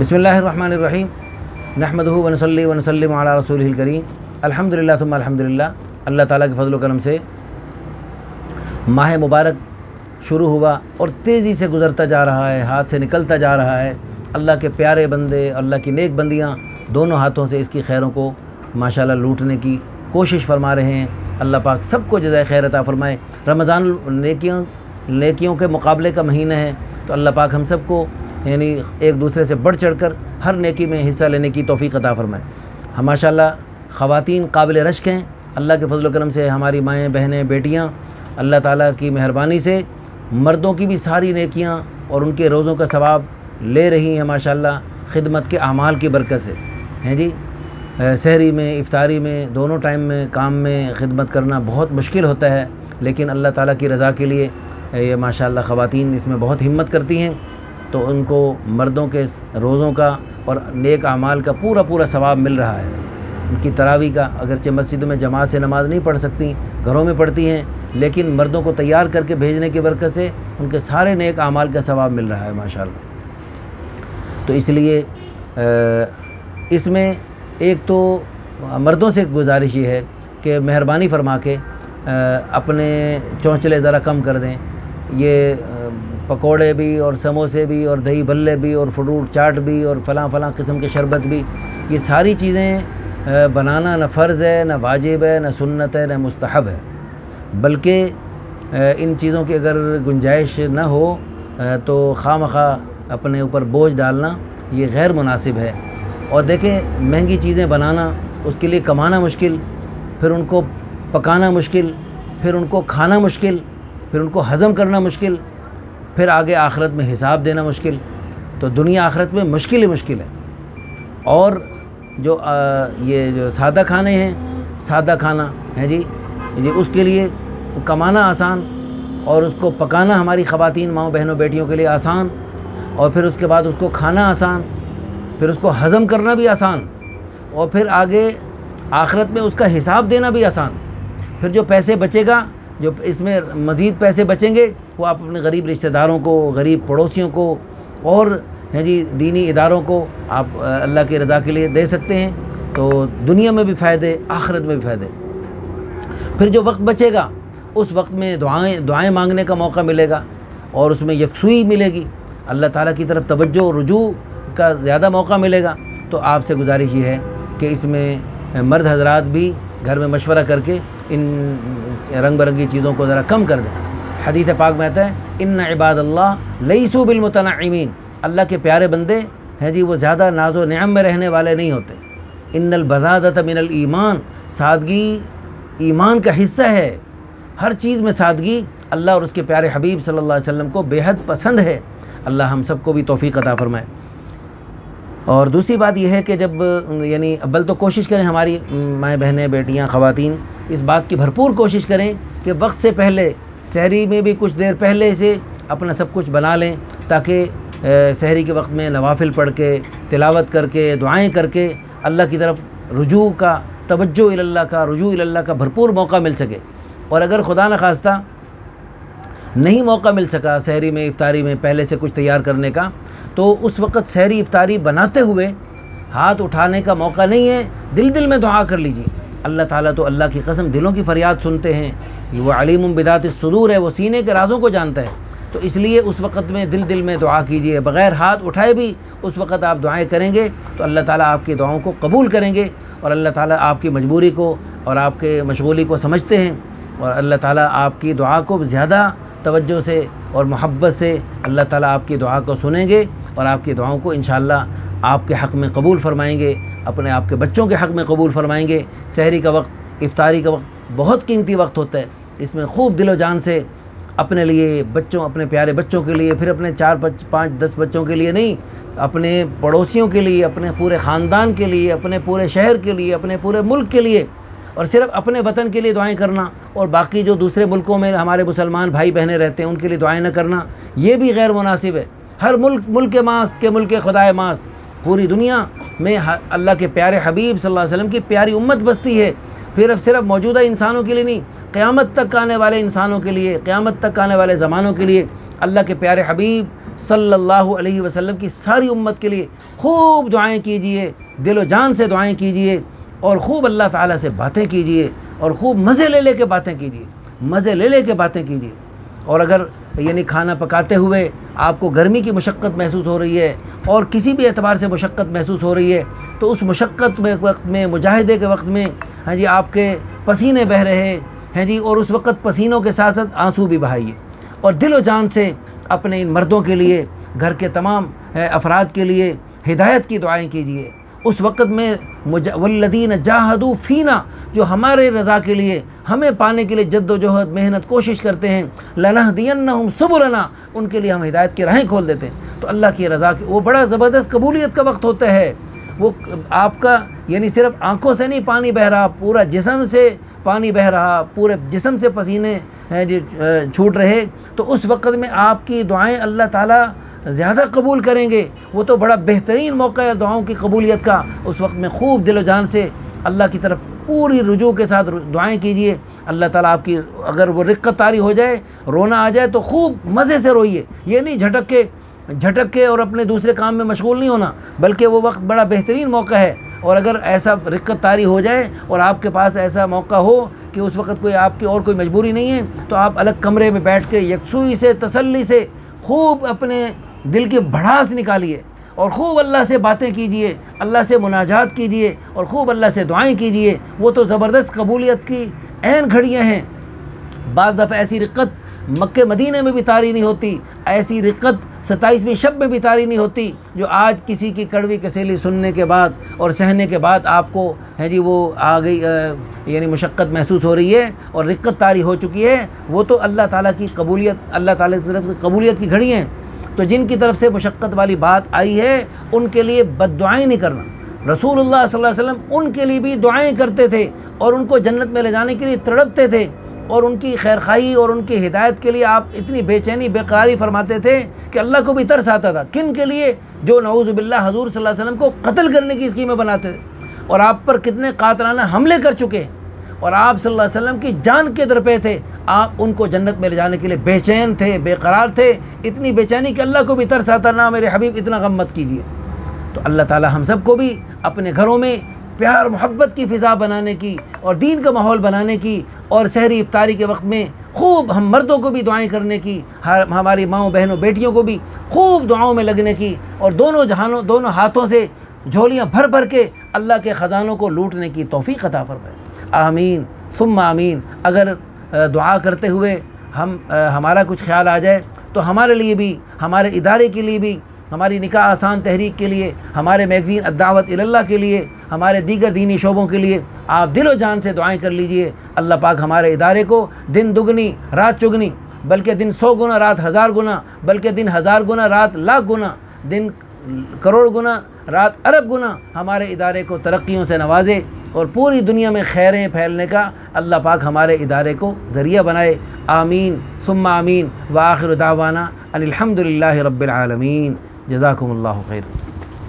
بسم اللہ الرحمن الرحیم نحمدہ ونصلی ونسلم علی رسولہ الکریم الحمدللہ ثم الحمدللہ۔ اللہ تعالیٰ کے فضل و کرم سے ماہ مبارک شروع ہوا اور تیزی سے گزرتا جا رہا ہے، ہاتھ سے نکلتا جا رہا ہے۔ اللہ کے پیارے بندے، اللہ کی نیک بندیاں دونوں ہاتھوں سے اس کی خیروں کو ماشاءاللہ لوٹنے کی کوشش فرما رہے ہیں۔ اللہ پاک سب کو جزائے خیر عطا فرمائے۔ رمضان نیکیوں کے مقابلے کا مہینہ ہے، تو اللہ پاک ہم سب کو یعنی ایک دوسرے سے بڑھ چڑھ کر ہر نیکی میں حصہ لینے کی توفیق عطا فرمائے۔ ہم ماشاءاللہ خواتین قابل رشک ہیں، اللہ کے فضل و کرم سے ہماری مائیں، بہنیں، بیٹیاں اللہ تعالیٰ کی مہربانی سے مردوں کی بھی ساری نیکیاں اور ان کے روزوں کا ثواب لے رہی ہیں ماشاءاللہ، خدمت کے اعمال کی برکت سے ہیں جی۔ سحری میں، افطاری میں، دونوں ٹائم میں کام میں خدمت کرنا بہت مشکل ہوتا ہے، لیکن اللہ تعالیٰ کی رضا کے لیے یہ ماشاءاللہ خواتین اس میں بہت ہمت کرتی ہیں، تو ان کو مردوں کے روزوں کا اور نیک اعمال کا پورا ثواب مل رہا ہے۔ ان کی تراویح کا اگرچہ مسجد میں جماعت سے نماز نہیں پڑھ سکتی، گھروں میں پڑھتی ہیں، لیکن مردوں کو تیار کر کے بھیجنے کی برکت سے ان کے سارے نیک اعمال کا ثواب مل رہا ہے ماشاءاللہ۔ تو اس لیے اس میں ایک تو مردوں سے گزارش یہ ہے کہ مہربانی فرما کے اپنے چونچلے ذرا کم کر دیں۔ یہ پکوڑے بھی اور سموسے بھی اور دہی بھلے بھی اور فروٹ چاٹ بھی اور فلاں قسم کے شربت بھی، یہ ساری چیزیں بنانا نہ فرض ہے، نہ واجب ہے، نہ سنت ہے، نہ مستحب ہے، بلکہ ان چیزوں کی اگر گنجائش نہ ہو تو خواہ اپنے اوپر بوجھ ڈالنا یہ غیر مناسب ہے۔ اور دیکھیں، مہنگی چیزیں بنانا، اس کے لیے کمانا مشکل، پھر ان کو پکانا مشکل، پھر ان کو کھانا مشکل، پھر ان کو ہضم کرنا مشکل، پھر آگے آخرت میں حساب دینا مشکل، تو دنیا آخرت میں مشکل ہی مشکل ہے۔ اور یہ جو سادہ کھانے ہیں، سادہ کھانا ہے جی، اس کے لیے کمانا آسان اور اس کو پکانا ہماری خواتین، ماؤں، بہنوں، بیٹیوں کے لیے آسان، اور پھر اس کے بعد اس کو کھانا آسان، پھر اس کو ہضم کرنا بھی آسان، اور پھر آگے آخرت میں اس کا حساب دینا بھی آسان۔ پھر جو پیسے بچے گا، جو اس میں مزید پیسے بچیں گے، وہ آپ اپنے غریب رشتہ داروں کو، غریب پڑوسیوں کو اور جی دینی اداروں کو آپ اللہ کی رضا کے لیے دے سکتے ہیں، تو دنیا میں بھی فائدے، آخرت میں بھی فائدے۔ پھر جو وقت بچے گا، اس وقت میں دعائیں مانگنے کا موقع ملے گا، اور اس میں یکسوئی ملے گی، اللہ تعالیٰ کی طرف توجہ اور رجوع کا زیادہ موقع ملے گا۔ تو آپ سے گزارش یہ ہے کہ اس میں مرد حضرات بھی گھر میں مشورہ کر کے ان رنگ برنگی چیزوں کو ذرا کم کر دیں۔ حدیث پاک میں آتا ہے، ان عباد اللہ لیسوا بالمتنعمین، اللہ کے پیارے بندے ہیں جی، وہ زیادہ ناز و نعم میں رہنے والے نہیں ہوتے۔ ان البذاذۃ من الایمان، سادگی ایمان کا حصہ ہے۔ ہر چیز میں سادگی اللہ اور اس کے پیارے حبیب صلی اللہ علیہ وسلم کو بے حد پسند ہے۔ اللہ ہم سب کو بھی توفیق عطا فرمائے۔ اور دوسری بات یہ ہے کہ جب یعنی اول تو کوشش کریں، ہماری مائیں، بہنیں، بیٹیاں، خواتین اس بات کی بھرپور کوشش کریں کہ وقت سے پہلے، سحری میں بھی کچھ دیر پہلے سے اپنا سب کچھ بنا لیں، تاکہ سحری کے وقت میں نوافل پڑھ کے، تلاوت کر کے، دعائیں کر کے اللہ کی طرف رجوع کا، توجہ رجوع اللہ کا بھرپور موقع مل سکے۔ اور اگر خدا نخواستہ نہیں موقع مل سکا سحری میں، افطاری میں پہلے سے کچھ تیار کرنے کا، تو اس وقت سحری افطاری بناتے ہوئے ہاتھ اٹھانے کا موقع نہیں ہے، دل میں دعا کر لیجیے۔ اللہ تعالیٰ تو اللہ کی قسم دلوں کی فریاد سنتے ہیں، وہ علیم بذات الصدور ہے، وہ سینے کے رازوں کو جانتا ہے۔ تو اس لیے اس وقت میں دل میں دعا کیجیے، بغیر ہاتھ اٹھائے بھی اس وقت آپ دعائیں کریں گے تو اللہ تعالیٰ آپ کی دعاؤں کو قبول کریں گے، اور اللہ تعالیٰ آپ کی مجبوری کو اور آپ کے مشغولی کو سمجھتے ہیں، اور اللہ تعالیٰ آپ کی دعا کو زیادہ توجہ سے اور محبت سے اللہ تعالیٰ آپ کی دعا کو سنیں گے، اور آپ کی دعاؤں کو انشاءاللہ آپ کے حق میں قبول فرمائیں گے، اپنے آپ کے بچوں کے حق میں قبول فرمائیں گے۔ سحری کا وقت، افطاری کا وقت بہت قیمتی وقت ہوتا ہے، اس میں خوب دل و جان سے اپنے لیے، بچوں، اپنے پیارے بچوں کے لیے، پھر اپنے 4 5 10 بچوں کے لیے نہیں، اپنے پڑوسیوں کے لیے، اپنے پورے خاندان کے لیے، اپنے پورے شہر کے لیے، اپنے پورے ملک کے لیے، اور صرف اپنے وطن کے لیے دعائیں کرنا، اور باقی جو دوسرے ملکوں میں ہمارے مسلمان بھائی بہنیں رہتے ہیں ان کے لیے دعائیں نہ کرنا، یہ بھی غیر مناسب ہے۔ ہر ملک ماست کے ملک خدائے ماست، پوری دنیا میں اللہ کے پیارے حبیب صلی اللہ علیہ وسلم کی پیاری امت بستی ہے، پھر اب صرف موجودہ انسانوں کے لیے نہیں، قیامت تک آنے والے انسانوں کے لیے، قیامت تک آنے والے زمانوں کے لیے اللہ کے پیارے حبیب صلی اللہ علیہ وسلم کی ساری امت کے لیے خوب دعائیں کیجئے، دل و جان سے دعائیں کیجئے، اور خوب اللہ تعالیٰ سے باتیں کیجئے، اور خوب مزے لے لے کے باتیں کیجئے، مزے لے لے کے باتیں کیجئے۔ اور اگر یعنی کھانا پکاتے ہوئے آپ کو گرمی کی مشقت محسوس ہو رہی ہے اور کسی بھی اعتبار سے مشقت محسوس ہو رہی ہے، تو اس مشقت میں وقت میں، مجاہدے کے وقت میں ہاں جی آپ کے پسینے بہہ رہے ہیں جی، اور اس وقت پسینوں کے ساتھ ساتھ آنسو بھی بہائیے، اور دل و جان سے اپنے ان مردوں کے لیے، گھر کے تمام افراد کے لیے ہدایت کی دعائیں کیجیے۔ اس وقت میں والذین جاہدوا فینا، جو ہمارے رضا کے لیے، ہمیں پانے کے لیے جد و جہد، محنت، کوشش کرتے ہیں، لنہدینہم سبلنا، ان کے لیے ہم ہدایت کی راہیں کھول دیتے ہیں۔ تو اللہ کی رضا کی وہ بڑا زبردست قبولیت کا وقت ہوتا ہے۔ وہ آپ کا یعنی صرف آنکھوں سے نہیں پانی بہہ رہا، پورا جسم سے پانی بہہ رہا، پورے جسم سے پسینے چھوٹ رہے، تو اس وقت میں آپ کی دعائیں اللہ تعالیٰ زیادہ قبول کریں گے۔ وہ تو بڑا بہترین موقع ہے دعاؤں کی قبولیت کا۔ اس وقت میں خوب دل و جان سے اللہ کی طرف پوری رجوع کے ساتھ دعائیں کیجئے۔ اللہ تعالیٰ آپ کی اگر وہ رقت طاری ہو جائے، رونا آ جائے، تو خوب مزے سے روئیے، یہ نہیں جھٹک کے اور اپنے دوسرے کام میں مشغول نہیں ہونا، بلکہ وہ وقت بڑا بہترین موقع ہے۔ اور اگر ایسا رقت طاری ہو جائے اور آپ کے پاس ایسا موقع ہو کہ اس وقت کوئی آپ کی اور کوئی مجبوری نہیں ہے، تو آپ الگ کمرے میں بیٹھ کے یکسوئی سے، تسلی سے خوب اپنے دل کی بھڑاس نکالیے، اور خوب اللہ سے باتیں کیجئے، اللہ سے مناجات کیجئے، اور خوب اللہ سے دعائیں کیجئے۔ وہ تو زبردست قبولیت کی عین گھڑیاں ہیں۔ بعض دفعہ ایسی رقت مکہ مدینہ میں بھی طاری نہیں ہوتی، ایسی رقت 27ویں شب میں بھی طاری نہیں ہوتی، جو آج کسی کی کڑوی کسیلی سننے کے بعد اور سہنے کے بعد آپ کو ہے جی وہ آ گئی، یعنی مشقت محسوس ہو رہی ہے اور رقت طاری ہو چکی ہے۔ وہ تو اللہ تعالیٰ کی قبولیت، اللہ تعالیٰ کی طرف سے قبولیت کی گھڑی ہیں۔ تو جن کی طرف سے مشقت والی بات آئی ہے، ان کے لیے بد دعائیں نہیں کرنا۔ رسول اللہ صلی اللہ علیہ وسلم ان کے لیے بھی دعائیں کرتے تھے، اور ان کو جنت میں لے جانے کے لیے تڑپتے تھے، اور ان کی خیر خواہی اور ان کی ہدایت کے لیے آپ اتنی بے چینی، بے قراری فرماتے تھے کہ اللہ کو بھی ترس آتا تھا۔ کن کے لیے؟ جو نعوذ باللہ حضور صلی اللہ علیہ وسلم کو قتل کرنے کی اسکیمیں بناتے تھے، اور آپ پر کتنے قاتلانہ حملے کر چکے، اور آپ صلی اللہ علیہ وسلم کی جان کے در پہ تھے۔ آپ ان کو جنت میں لے جانے کے لیے بے چین تھے، بے قرار تھے، اتنی بے چینی کہ اللہ کو بھی ترس آتا، نہ میرے حبیب اتنا غم مت کیجیے۔ تو اللہ تعالی ہم سب کو بھی اپنے گھروں میں پیار محبت کی فضا بنانے کی، اور دین کا ماحول بنانے کی، اور سحری افطاری کے وقت میں خوب ہم مردوں کو بھی دعائیں کرنے کی، ہماری ماؤں بہنوں بیٹیوں کو بھی خوب دعاؤں میں لگنے کی، اور دونوں ہاتھوں سے جھولیاں بھر بھر کے اللہ کے خزانوں کو لوٹنے کی توفیق عطا فرمائے۔ آمین ثم آمین۔ اگر دعا کرتے ہوئے ہمارا کچھ خیال آ جائے، تو ہمارے لیے بھی، ہمارے ادارے کے لیے بھی، ہماری نکاح آسان تحریک کے لیے، ہمارے میگزین الدعوت اللہ کے لیے، ہمارے دیگر دینی شعبوں کے لیے آپ دل و جان سے دعائیں کر لیجئے۔ اللہ پاک ہمارے ادارے کو دن دگنی رات چگنی، بلکہ دن 100 گنا رات 1000 گنا، بلکہ دن 1000 گنا رات لاکھ گنا، دن کروڑ گنا رات ارب گنا ہمارے ادارے کو ترقیوں سے نوازے، اور پوری دنیا میں خیریں پھیلنے کا اللہ پاک ہمارے ادارے کو ذریعہ بنائے۔ آمین ثم آمین، وآخر دعوانا ان الحمد للہ رب العالمین۔ جزاکم اللہ خیر۔